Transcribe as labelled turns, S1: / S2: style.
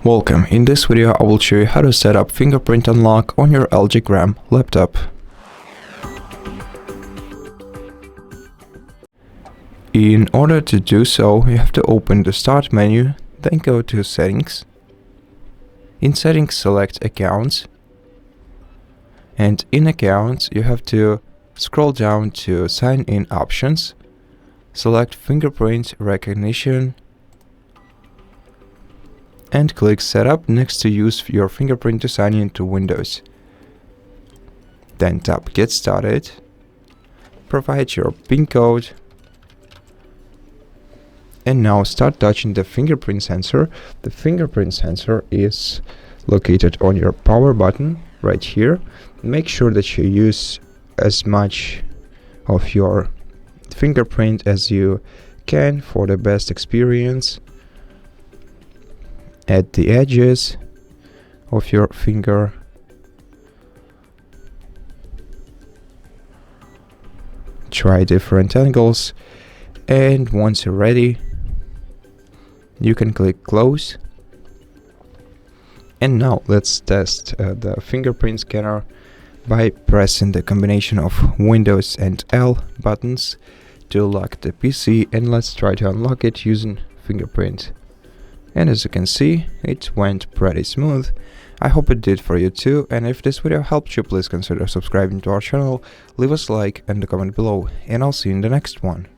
S1: Welcome. In this video I will show you how to set up fingerprint unlock on your LG Gram laptop. In order to do so, you have to open the Start menu, then go to Settings. In Settings, select Accounts. And in Accounts, you have to scroll down to Sign In Options. Select Fingerprint Recognition. And click Setup next to use your fingerprint to sign in to Windows. Then tap Get Started. Provide your PIN code. And now start touching the fingerprint sensor. The fingerprint sensor is located on your power button right here. Make sure that you use as much of your fingerprint as you can for the best experience. At the edges of your finger. Try different angles, and once you're ready, you can click Close. And now let's test the fingerprint scanner by pressing the combination of Windows and L buttons to lock the PC, and let's try to unlock it using fingerprint. And as you can see, it went pretty smooth. I hope it did for you too, and if this video helped you, please consider subscribing to our channel, leave us a like and a comment below, and I'll see you in the next one.